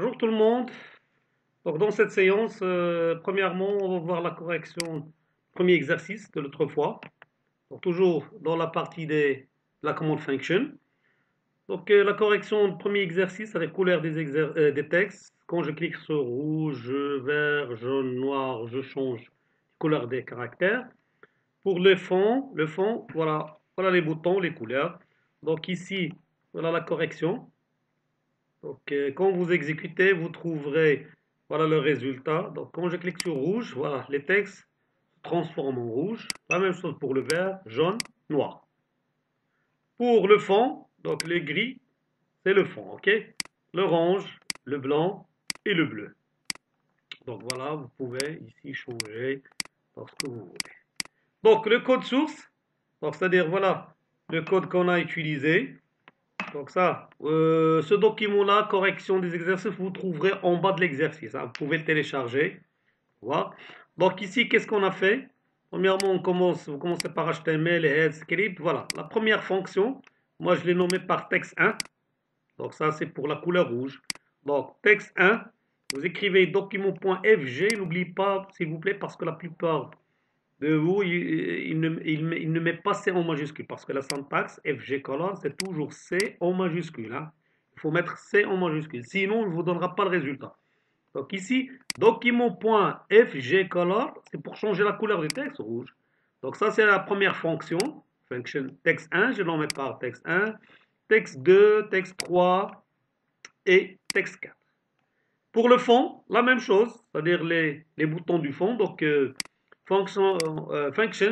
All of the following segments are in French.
Bonjour tout le monde. Donc dans cette séance, premièrement, on va voir la correction du premier exercice de l'autre fois. Donc toujours dans la partie la command function. Donc la correction du premier exercice avec couleur des textes. Quand je clique sur rouge, vert, jaune, noir, je change la couleur des caractères. Pour le fond, voilà les boutons, les couleurs. Donc ici, voilà la correction. Donc, quand vous exécutez, vous trouverez voilà le résultat. Donc, quand je clique sur rouge, voilà, les textes se transforment en rouge. La même chose pour le vert, jaune, noir. Pour le fond, donc le gris, c'est le fond, ok? L'orange, le blanc et le bleu. Donc voilà, vous pouvez ici changer ce que vous voulez. Donc le code source, donc c'est-à-dire voilà le code qu'on a utilisé. Donc ça, ce document-là, correction des exercices, vous trouverez en bas de l'exercice, hein. Vous pouvez le télécharger. Voilà. Donc ici, qu'est-ce qu'on a fait? Premièrement, vous commencez par HTML et head script. Voilà, la première fonction, moi je l'ai nommée par texte 1. Donc ça, c'est pour la couleur rouge. Donc texte 1, vous écrivez document.fg. N'oubliez pas, s'il vous plaît, parce que la plupart de vous, il ne met pas C en majuscule parce que la syntaxe FG color, c'est toujours C en majuscule, hein. Il faut mettre C en majuscule, sinon il ne vous donnera pas le résultat. Donc ici, document.fgcolor, c'est pour changer la couleur du texte rouge. Donc ça, c'est la première fonction. Function texte 1, je l'en mets par texte 1, texte 2, texte 3 et texte 4. Pour le fond, la même chose, c'est-à-dire les boutons du fond. Donc, function,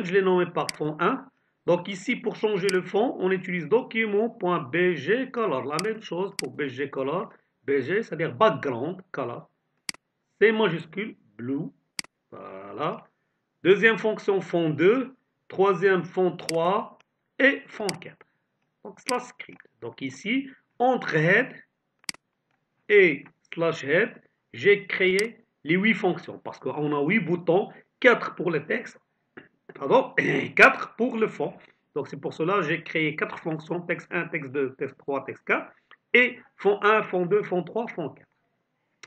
je l'ai nommé par fond 1. Donc ici, pour changer le fond, on utilise document.bgcolor. La même chose pour bgcolor. BG, c'est-à-dire background color. C majuscule, blue. Voilà. Deuxième fonction, fond 2. Troisième, fond 3. Et fond 4. Donc, slash script. Donc ici, entre head et slash head, j'ai créé les 8 fonctions parce qu'on a 8 boutons, 4 pour le texte, pardon, 4 pour le fond. Donc c'est pour cela que j'ai créé 4 fonctions, texte 1, texte 2, texte 3, texte 4, et fond 1, fond 2, fond 3, fond 4.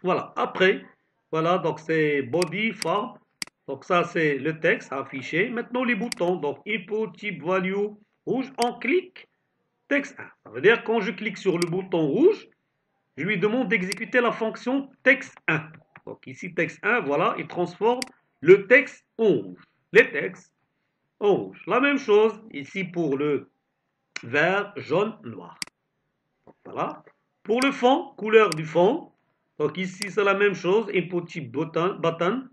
Voilà, après, voilà, donc c'est body, form, donc ça c'est le texte affiché. Maintenant les boutons, donc input, type, value, rouge, on clique, texte 1. Ça veut dire quand je clique sur le bouton rouge, je lui demande d'exécuter la fonction texte 1. Donc ici, texte 1, voilà, il transforme le texte en rouge. Les textes en rouge. La même chose ici pour le vert, jaune, noir. Donc, voilà. Pour le fond, couleur du fond. Donc ici, c'est la même chose. Input type button,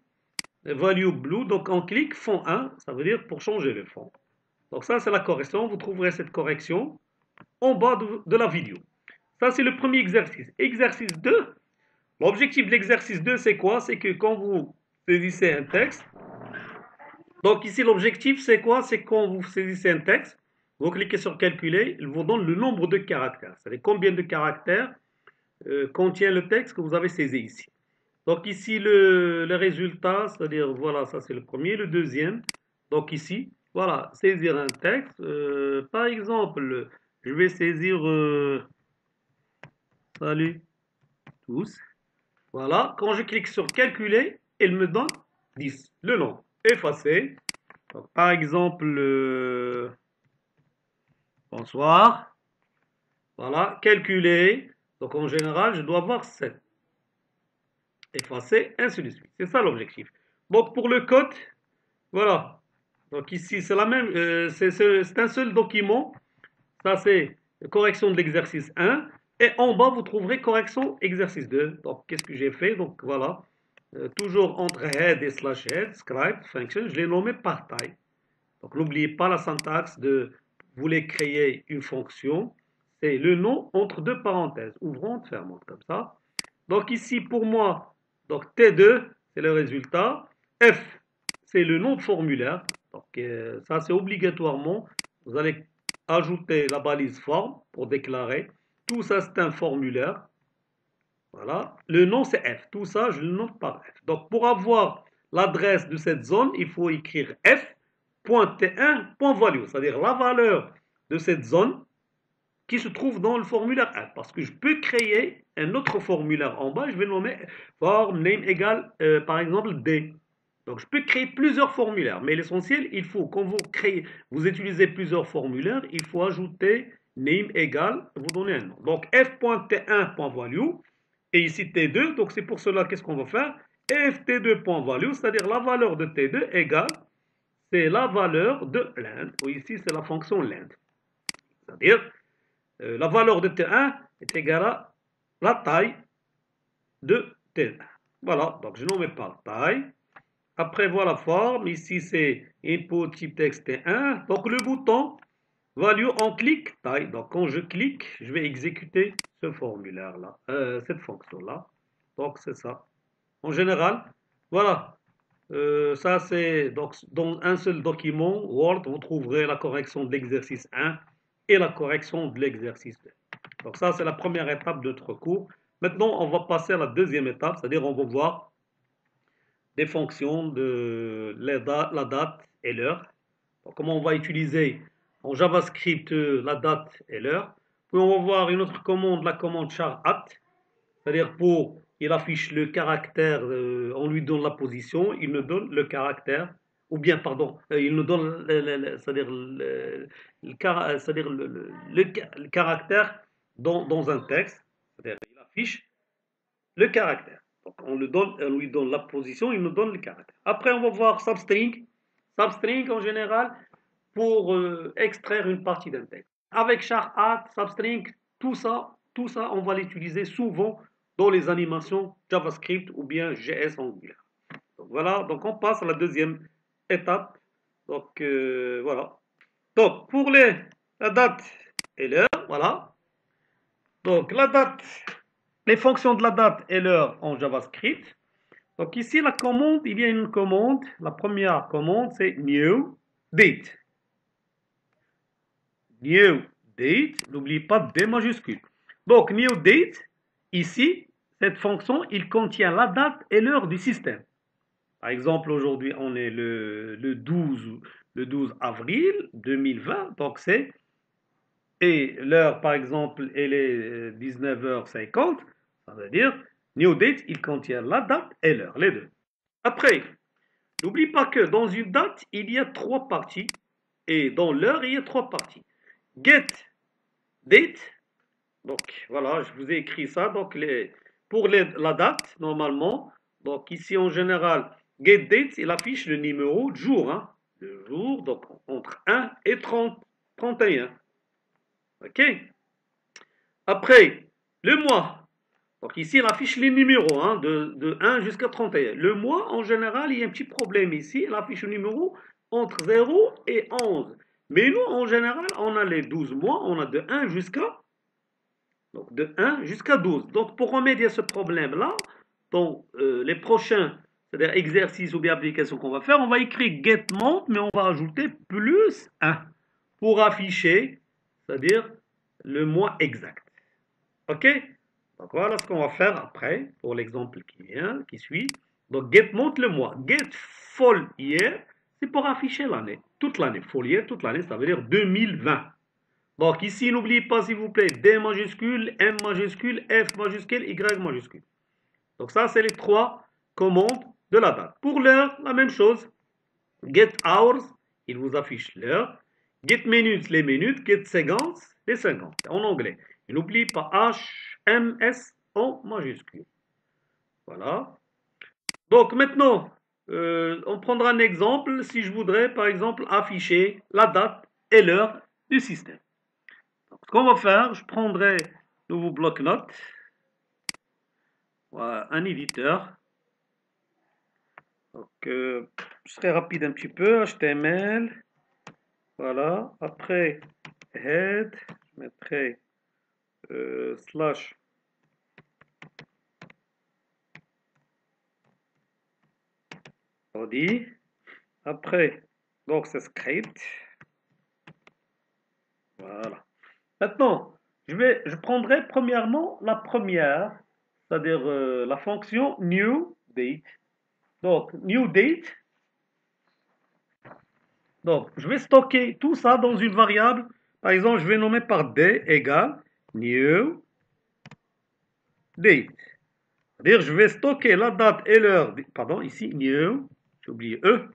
value blue. Donc on clique fond 1, ça veut dire pour changer le fond. Donc ça, c'est la correction. Vous trouverez cette correction en bas de la vidéo. Ça, c'est le premier exercice. Exercice 2. L'objectif de l'exercice 2, c'est quoi? C'est que quand vous saisissez un texte, donc ici l'objectif c'est quoi? C'est quand vous saisissez un texte, vous cliquez sur calculer, il vous donne le nombre de caractères. Vous savez combien de caractères contient le texte que vous avez saisi ici. Donc ici le résultat, c'est-à-dire voilà, ça c'est le premier, le deuxième. Donc ici, voilà, saisir un texte. Par exemple, je vais saisir salut tous. Voilà, quand je clique sur calculer, il me donne 10. Le nom, effacer. Donc, par exemple, bonsoir. Voilà, calculer. Donc en général, je dois avoir 7. Effacer, ainsi de suite. C'est ça l'objectif. Donc pour le code, voilà. Donc ici, c'est la même, c'est un seul document. Ça, c'est correction de l'exercice 1. Et en bas, vous trouverez correction exercice 2. Donc, qu'est-ce que j'ai fait? Donc, voilà. Toujours entre head et slash head, script, function, je l'ai nommé par type. Donc, n'oubliez pas la syntaxe de vous voulez créer une fonction. C'est le nom entre deux parenthèses, ouvrante, fermante, comme ça. Donc, ici, pour moi, donc T2, c'est le résultat. F, c'est le nom de formulaire. Donc, ça, c'est obligatoirement. Vous allez ajouter la balise forme pour déclarer. Tout ça, c'est un formulaire. Voilà. Le nom, c'est F. Tout ça, je le note par F. Donc, pour avoir l'adresse de cette zone, il faut écrire F.T1.value, c'est-à-dire la valeur de cette zone. qui se trouve dans le formulaire 1. Parce que je peux créer un autre formulaire en bas, je vais le nommer form name égale, par exemple, D. Donc je peux créer plusieurs formulaires, mais l'essentiel, il faut, quand vous utilisez plusieurs formulaires, il faut ajouter name égale, vous donnez un nom. Donc f.t1.value, et ici t2, donc c'est pour cela, qu'est-ce qu'on va faire? ft2.value, c'est-à-dire la valeur de t2 égale, c'est la valeur de l'Inde, ou ici c'est la fonction l'Inde. C'est-à-dire, la valeur de T1 est égale à la taille de T1. Voilà, donc je nomme par taille. Après, voilà la forme. Ici, c'est input type texte T1. Donc, le bouton value, on clique taille. Donc, quand je clique, je vais exécuter ce formulaire-là, cette fonction-là. Donc, c'est ça. En général, voilà. Ça, c'est donc dans un seul document Word, vous trouverez la correction de l'exercice 1 et la correction de l'exercice 2. Donc ça, c'est la première étape de notre cours. Maintenant, on va passer à la deuxième étape, c'est-à-dire on va voir des fonctions de la date et l'heure. Comment on va utiliser en JavaScript la date et l'heure. Puis on va voir une autre commande, la commande char at, c'est-à-dire il affiche le caractère, on lui donne la position, il nous donne le caractère, ou bien, pardon, il nous donne, c'est-à-dire le caractère dans un texte, c'est-à-dire il affiche le caractère. Donc on lui donne la position, il nous donne le caractère. Après, on va voir substring. Substring, en général, pour extraire une partie d'un texte. Avec char at, substring, tout ça, on va l'utiliser souvent dans les animations JavaScript ou bien JS Angular. Donc voilà, donc on passe à la deuxième étape. Donc voilà. Donc pour la date et l'heure, voilà. Donc la date, les fonctions de la date et l'heure en JavaScript. Donc ici la commande, il y a une commande. La première commande c'est new date. New date, n'oubliez pas D majuscule. Donc, new date, ici, cette fonction, il contient la date et l'heure du système. Par exemple, aujourd'hui, on est le 12 avril 2020, donc c'est, et l'heure, par exemple, elle est 19h50, ça veut dire, new date, il contient la date et l'heure, les deux. Après, n'oublie pas que dans une date, il y a trois parties, et dans l'heure, il y a trois parties. Get date, donc voilà, je vous ai écrit ça. Donc pour la date, normalement, donc ici en général, get date, il affiche le numéro de jour, hein, le jour, donc entre 1 et 31. Ok. Après, le mois. Donc ici, il affiche les numéros, hein, de 1 jusqu'à 31. Le mois, en général, il y a un petit problème ici. Il affiche le numéro entre 0 et 11. Mais nous, en général, on a les 12 mois, on a de 1 jusqu'à donc de 1 jusqu'à 12. Donc pour remédier à ce problème-là, dans les prochains c'est-à-dire exercices ou bien applications qu'on va faire, on va écrire getMonth, mais on va ajouter plus 1 pour afficher, c'est-à-dire le mois exact. Ok? Donc voilà ce qu'on va faire après pour l'exemple qui suit. Donc getMonth le mois. GetFullYear, c'est pour afficher l'année, toute l'année. Full year, toute l'année, ça veut dire 2020. Donc ici, n'oubliez pas s'il vous plaît, D majuscule, M majuscule, F majuscule, Y majuscule. Donc ça, c'est les trois commandes de la date. Pour l'heure, la même chose. Get hours, il vous affiche l'heure. Get minutes, les minutes. Get seconds, les secondes. En anglais. Et n'oubliez pas H, M, S en majuscule. Voilà. Donc maintenant, on prendra un exemple si je voudrais, par exemple, afficher la date et l'heure du système. Donc, ce qu'on va faire, je prendrai nouveau bloc-notes, voilà, un éditeur. Donc, je serai rapide un petit peu, HTML, voilà. Après, head, je mettrai slash body. Après, donc c'est script. Voilà. Maintenant, je prendrai premièrement la première, c'est-à-dire la fonction new date. Donc, new date. Donc, je vais stocker tout ça dans une variable Par exemple, je vais nommer par D égale new date. C'est-à-dire, je vais stocker la date et l'heure. Pardon, ici, new, j'ai oublié E,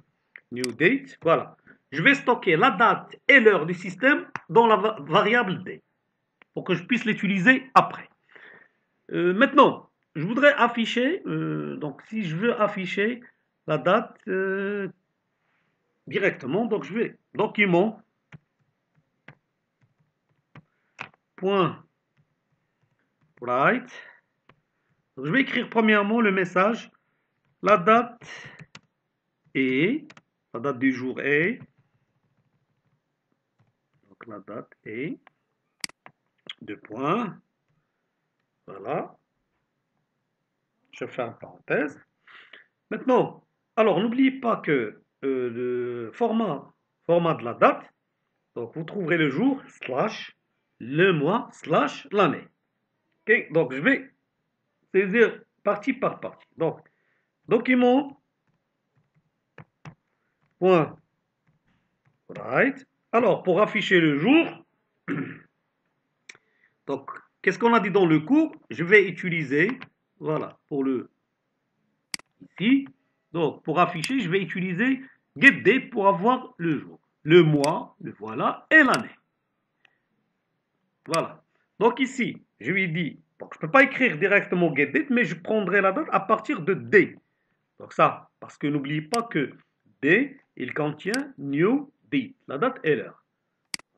new date, voilà. Je vais stocker la date et l'heure du système dans la variable D pour que je puisse l'utiliser après. Maintenant, je voudrais afficher, donc si je veux afficher la date directement, donc je vais document point write. Donc, je vais écrire premièrement le message, la date est, la date du jour est, donc la date est, deux points, voilà, je fais une parenthèse. Maintenant, alors n'oubliez pas que le format de la date, donc vous trouverez le jour, slash, le mois, slash, l'année. Ok, donc je vais saisir partie par partie. Donc, document, point, write. Alors, pour afficher le jour, donc, qu'est-ce qu'on a dit dans le cours? Je vais utiliser, voilà, pour le ici. Donc, pour afficher, je vais utiliser getDate pour avoir le jour, le mois, le voilà, et l'année. Voilà. Donc ici, je lui dis, donc je ne peux pas écrire directement getDate, mais je prendrai la date à partir de D. Donc ça, parce que n'oubliez pas que D, il contient new date, la date et l'heure.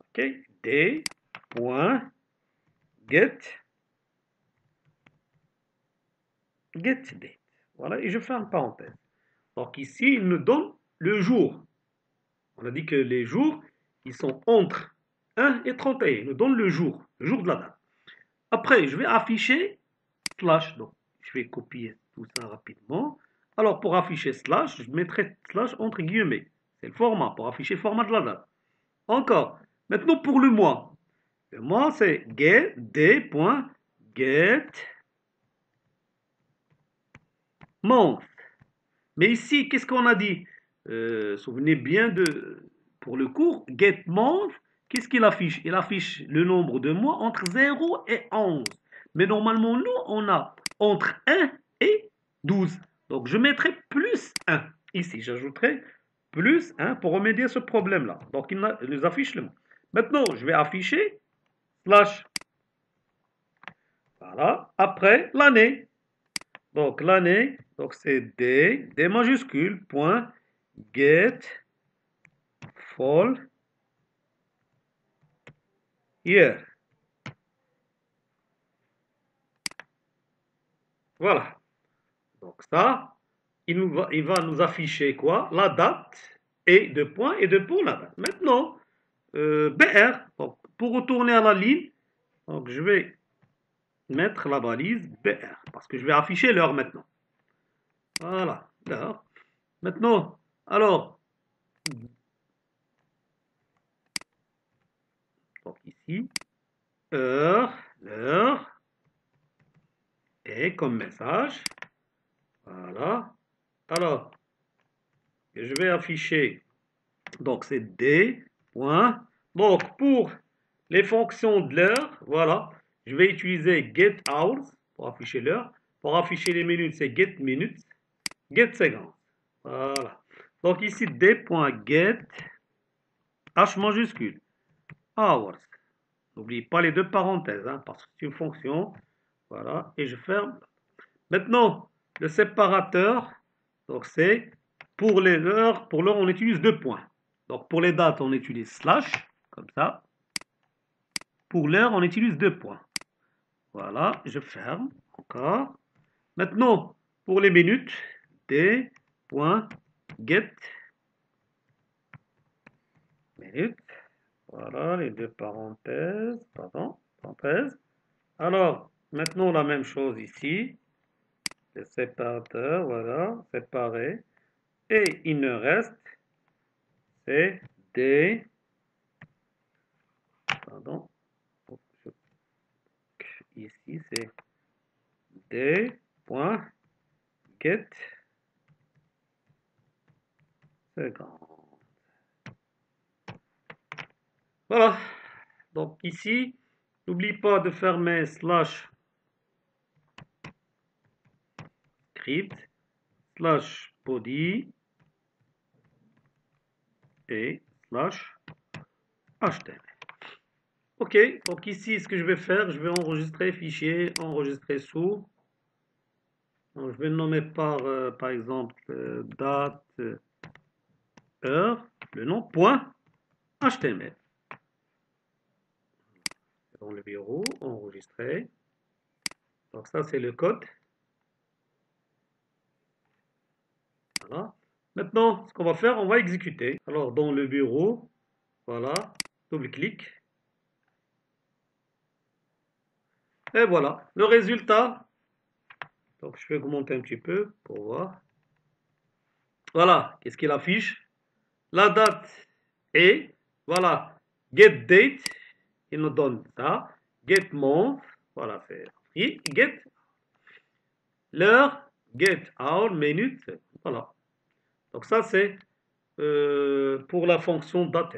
Ok, D, point, get date. Voilà, et je fais une parenthèse. Donc ici, il me donne le jour. On a dit que les jours, ils sont entre 1 et 31. Il nous donne le jour de la date. Après, je vais afficher slash. Donc, je vais copier tout ça rapidement. Alors, pour afficher slash, je mettrai slash entre guillemets. C'est le format, pour afficher le format de la date. Encore. Maintenant, pour le mois. Le mois, c'est get month. Mais ici, qu'est-ce qu'on a dit? Souvenez bien pour le cours, get month, qu'est-ce qu'il affiche? Il affiche le nombre de mois entre 0 et 11. Mais normalement, nous, on a entre 1 et 12. Donc, je mettrai plus 1. Ici, j'ajouterai plus 1 pour remédier à ce problème-là. Donc, il nous affiche le mot. Maintenant, je vais afficher slash. Voilà. Après, l'année. Donc, l'année, donc c'est D majuscule, point, get, fall, year. Voilà. Donc ça, il va nous afficher quoi? La date et deux points et deux pour la date. Maintenant, BR, donc, pour retourner à la ligne, donc je vais mettre la balise BR parce que je vais afficher l'heure maintenant. Voilà, l'heure. Maintenant, alors, donc ici, l'heure, et comme message, voilà. Alors, je vais afficher, donc c'est D, point. Donc, pour les fonctions de l'heure, voilà, je vais utiliser get hours pour afficher l'heure. Pour afficher les minutes, c'est get minutes, get seconds. Voilà. Donc ici, D.get, H majuscule, hours. N'oubliez pas les deux parenthèses, hein, parce que c'est une fonction. Voilà, et je ferme. Maintenant, le séparateur, donc c'est pour l'heure, on utilise deux points. Donc pour les dates, on utilise slash, comme ça. Pour l'heure, on utilise deux points. Voilà, je ferme encore. Maintenant, pour les minutes, d.get minutes. Voilà, les deux parenthèses, pardon, parenthèses. Alors, maintenant la même chose ici. Les séparateurs, voilà, séparés. Et il ne reste, c'est D, pardon, ici c'est D.get second. Voilà. Donc ici, n'oublie pas de fermer slash script slash body et slash html. Ok, donc ici, ce que je vais faire, je vais enregistrer fichier, enregistrer sous. Donc, je vais le nommer par exemple, date, heure, le nom, point, HTML. Dans le bureau, enregistrer. Donc ça, c'est le code. Voilà. Maintenant, ce qu'on va faire, on va exécuter. Alors, dans le bureau, voilà, double-clic. Et voilà, le résultat. Donc, je vais augmenter un petit peu pour voir. Voilà, qu'est-ce qu'il affiche? La date et, voilà, get date, il nous donne ça. Get month, voilà, c'est free. Get l'heure, get hour, minute, voilà. Donc ça, c'est pour la fonction date.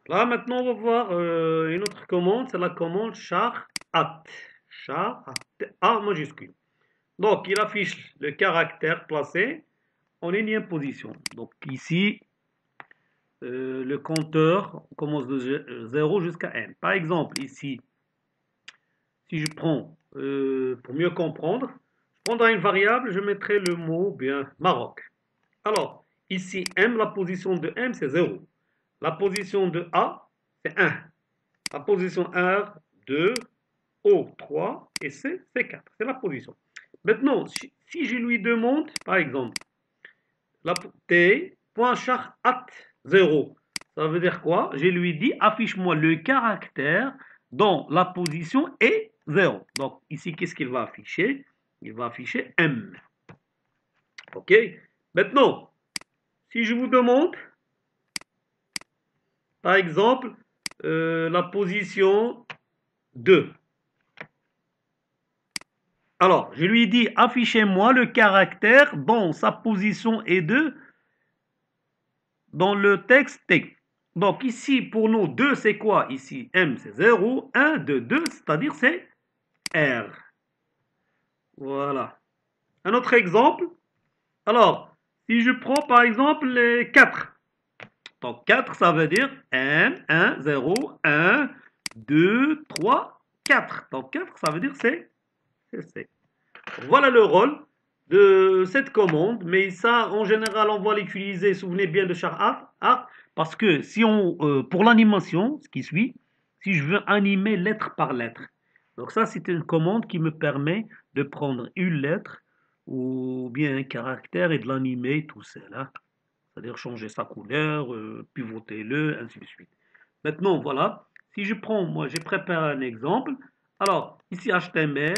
Là, maintenant, on va voir une autre commande, c'est la commande char at. Char at, A majuscule. Donc, il affiche le caractère placé en énième position. Donc ici, le compteur commence de 0 jusqu'à n. Par exemple, ici, si je prends, pour mieux comprendre, je prendrai une variable, je mettrai le mot bien Maroc. Alors, ici, M, la position de M, c'est 0. La position de A, c'est 1. La position R, 2, O, 3 et C, c'est 4. C'est la position. Maintenant, si je lui demande, par exemple, la t.char at 0, ça veut dire quoi? Je lui dis, affiche-moi le caractère dont la position est 0. Donc, ici, qu'est-ce qu'il va afficher? Il va afficher M. OK? Maintenant, si je vous demande, par exemple, la position 2. Alors, je lui dis, affichez-moi le caractère dont sa position est 2 dans le texte T. Donc ici, pour nous, 2, c'est quoi? Ici, M, c'est 0, 1, 2, 2, c'est-à-dire c'est R. Voilà. Un autre exemple. Alors, si je prends par exemple les 4. Donc 4, ça veut dire M, 1, 0, 1, 2, 3, 4. Donc 4, ça veut dire c'est. Voilà le rôle de cette commande, mais ça, en général, on va l'utiliser, souvenez bien de char art, parce que si on, pour l'animation, ce qui suit, si je veux animer lettre par lettre, donc ça, c'est une commande qui me permet de prendre une lettre ou bien un caractère et de l'animer tout seul, hein. C'est-à-dire changer sa couleur, pivoter-le, ainsi de suite. Maintenant, voilà, si je prends, moi, j'ai préparé un exemple. Alors, ici, HTML,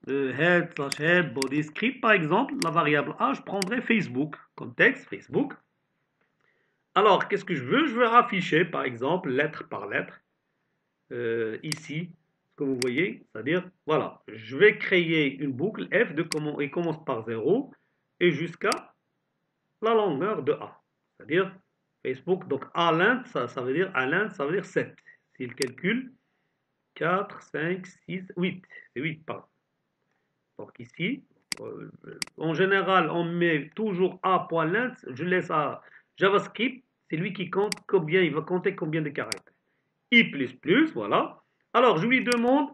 head slash head body script, par exemple, la variable A, je prendrai Facebook comme texte, Facebook. Alors, qu'est-ce que je veux? Je veux afficher, par exemple, lettre par lettre, ici, ce que vous voyez, c'est-à-dire, voilà, je vais créer une boucle F de comment il commence par 0 et jusqu'à la longueur de A. C'est-à-dire, Facebook, donc A length, ça veut dire A length, ça veut dire 7. S'il calcule 4, 5, 6, 8. C'est 8, pardon. Donc ici, en général, on met toujours A.length, je laisse à JavaScript, c'est lui qui compte combien, il va compter combien de caractères. I++, voilà. Alors, je lui demande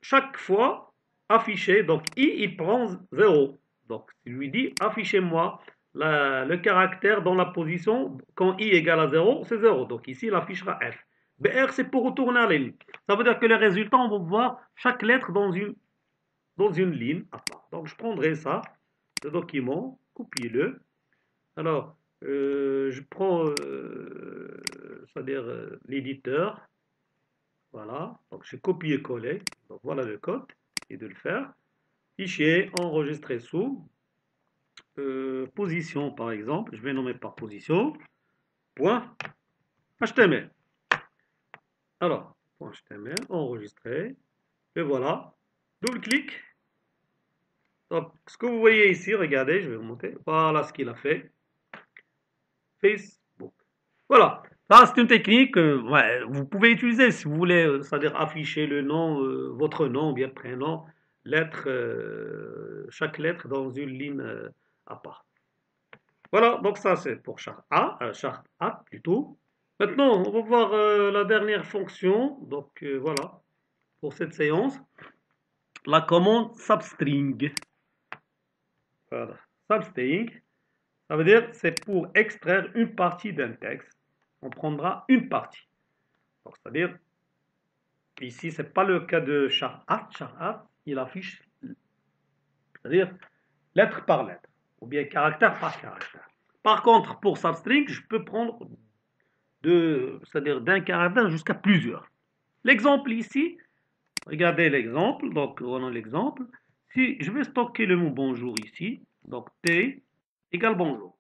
chaque fois afficher, donc I, il prend 0. Donc, je lui dis, affichez-moi le caractère dans la position, quand I égale à 0, c'est 0. Donc ici, il affichera F. BR, c'est pour retourner à la ligne. Ça veut dire que les résultats, on va voir chaque lettre dans une ligne à part. Donc je prendrai ça, ce document, copier-le. Alors, je prends, c'est-à-dire l'éditeur. Voilà, donc je copie-coller. Donc voilà le code, et de le faire. Fichier, enregistrer sous. Position, par exemple, je vais nommer par position. Point HTML. Alors, point HTML, enregistrer. Et voilà. Double-clic. Donc, ce que vous voyez ici, regardez, je vais remonter. Voilà ce qu'il a fait. Facebook. Voilà. Ça, c'est une technique que ouais, vous pouvez utiliser si vous voulez, c'est-à-dire afficher le nom, votre nom, bien prénom, chaque lettre dans une ligne à part. Voilà, donc ça c'est pour charte A plutôt. Maintenant, on va voir la dernière fonction. Donc voilà, pour cette séance, la commande substring. Voilà, substring, ça veut dire c'est pour extraire une partie d'un texte. On prendra une partie. Donc c'est-à-dire ici, c'est pas le cas de char A. Char A, il affiche, c'est-à-dire lettre par lettre, ou bien caractère par caractère. Par contre, pour substring, je peux prendre c'est-à-dire d'un caractère jusqu'à plusieurs. L'exemple ici, regardez l'exemple, donc on a l'exemple. Si je vais stocker le mot bonjour ici, donc T égale bonjour.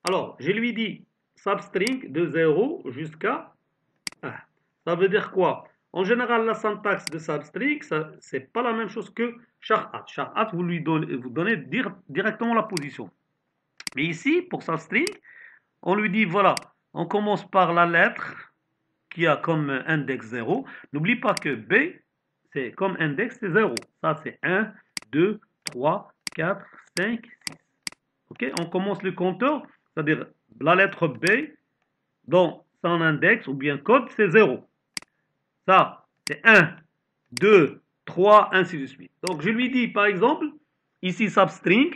Alors, je lui dis substring de 0 jusqu'à 1. Ça veut dire quoi? En général, la syntaxe de substring, c'est pas la même chose que char@. Char@, vous donnez directement la position. Mais ici, pour substring, on lui dit voilà, on commence par la lettre qui a comme index 0. N'oublie pas que B, c'est comme index, c'est 0. Ça, c'est 1, 2, 3, 4, 5, 6. OK? On commence le compteur, c'est-à-dire la lettre B dans son index ou bien code, c'est 0. Ça, c'est 1, 2, 3, ainsi de suite. Donc, je lui dis, par exemple, ici, substring,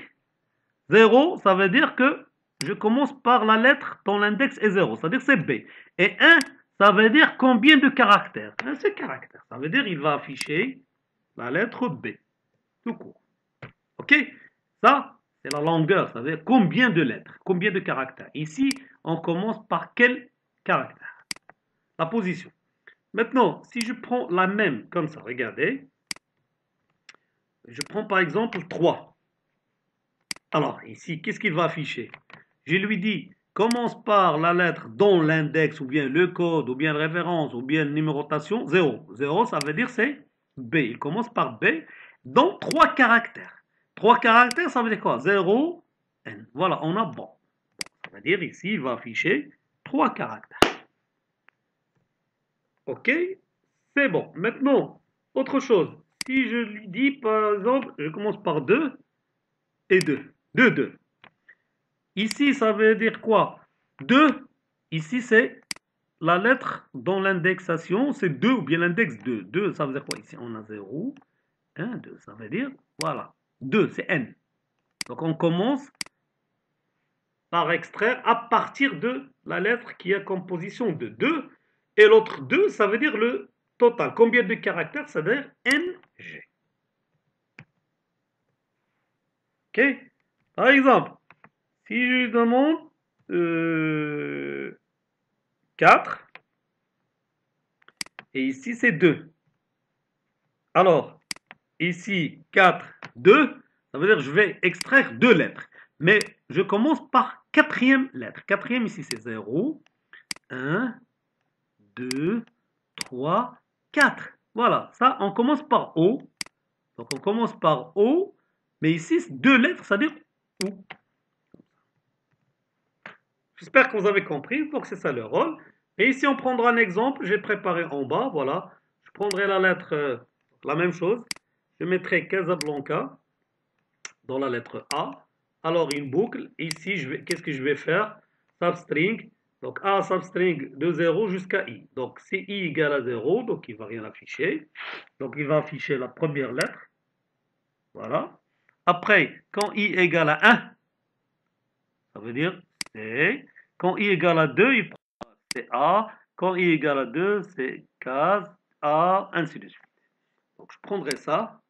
0, ça veut dire que je commence par la lettre dont l'index est 0, c'est-à-dire c'est B. Et 1, ça veut dire combien de caractères? Un seul caractère. Ça veut dire qu'il va afficher la lettre B, tout court. OK? Ça, c'est la longueur, ça veut dire combien de lettres, combien de caractères. Ici, on commence par quel caractère? La position. Maintenant, si je prends la même, comme ça, regardez. Je prends par exemple 3. Alors, ici, qu'est-ce qu'il va afficher? Je lui dis, commence par la lettre dont l'index, ou bien le code, ou bien la référence, ou bien la numérotation, 0. 0, ça veut dire c'est B. Il commence par B, dont 3 caractères. 3 caractères, ça veut dire quoi? 0, N. Voilà, on a bon. Ça veut dire ici, il va afficher 3 caractères. OK? C'est bon. Maintenant, autre chose. Si je lui dis, par exemple, je commence par 2 et 2. 2, 2. Ici, ça veut dire quoi? 2, ici, c'est la lettre dans l'indexation, c'est 2 ou bien l'index 2. 2, ça veut dire quoi? Ici, on a 0, 1, 2. Ça veut dire, voilà, 2, c'est n. Donc, on commence par extraire à partir de la lettre qui est composition de 2. Et l'autre 2, ça veut dire le total. Combien de caractères? Ça veut dire ng. OK? Par exemple, si je lui demande 4, et ici c'est 2. Alors, ici 4, 2, ça veut dire que je vais extraire 2 lettres. Mais je commence par quatrième lettre. Quatrième ici c'est 0, 1, 2, 3, 4. Voilà, ça on commence par O. Donc on commence par O, mais ici 2 lettres, ça veut dire OU. J'espère que vous avez compris, donc c'est ça le rôle. Et ici, on prendra un exemple, j'ai préparé en bas, voilà. Je prendrai la lettre, la même chose. Je mettrai Casablanca dans la lettre A. Alors, une boucle. Ici, qu'est-ce que je vais faire? Substring. Donc, A substring de 0 jusqu'à I. Donc, si I égale à 0, donc il ne va rien afficher. Donc, il va afficher la première lettre. Voilà. Après, quand I égale à 1, ça veut dire C. Quand I égale à 2, il c'est A. Quand I égale à 2, c'est case A, ainsi de suite. Donc je prendrai ça.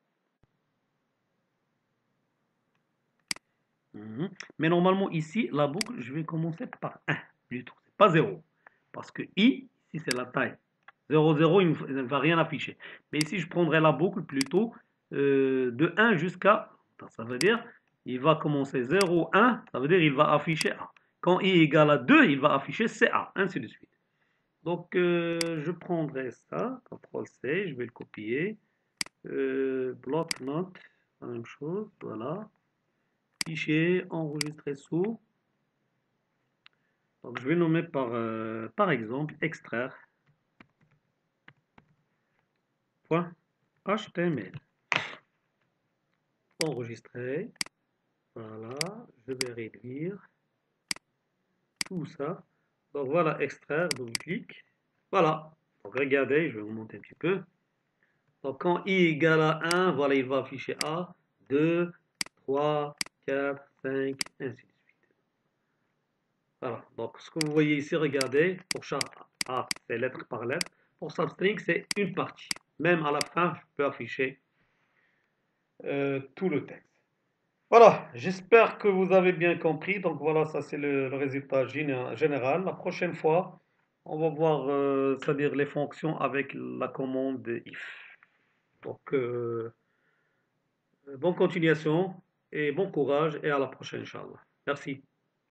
Mais normalement ici, la boucle, je vais commencer par 1 plutôt. C'est pas 0. Parce que I, ici c'est la taille. 0, 0, il ne va rien afficher. Mais ici, je prendrai la boucle plutôt de 1 jusqu'à... Ça veut dire, il va commencer 0, 1, ça veut dire il va afficher A. Quand I égale à 2, il va afficher CA, ainsi de suite. Donc, je prendrai ça, CTRL-C, je vais le copier. Bloc-notes, la même chose, voilà. Fichier, enregistrer sous. Donc, je vais nommer par exemple extraire point HTML. Enregistrer. Voilà, je vais réduire tout ça. Donc voilà, extraire, double-clic. Voilà. Donc regardez, je vais remonter un petit peu. Donc quand i égale à 1, voilà, il va afficher A, 2, 3, 4, 5, ainsi de suite. Voilà. Donc ce que vous voyez ici, regardez, pour chaque A, c'est lettre par lettre. Pour substring, c'est une partie. Même à la fin, je peux afficher tout le texte. Voilà, j'espère que vous avez bien compris. Donc voilà, ça c'est le résultat général. La prochaine fois, on va voir, c'est-à-dire les fonctions avec la commande if. Donc, bonne continuation et bon courage et à la prochaine, Inch'Allah. Merci.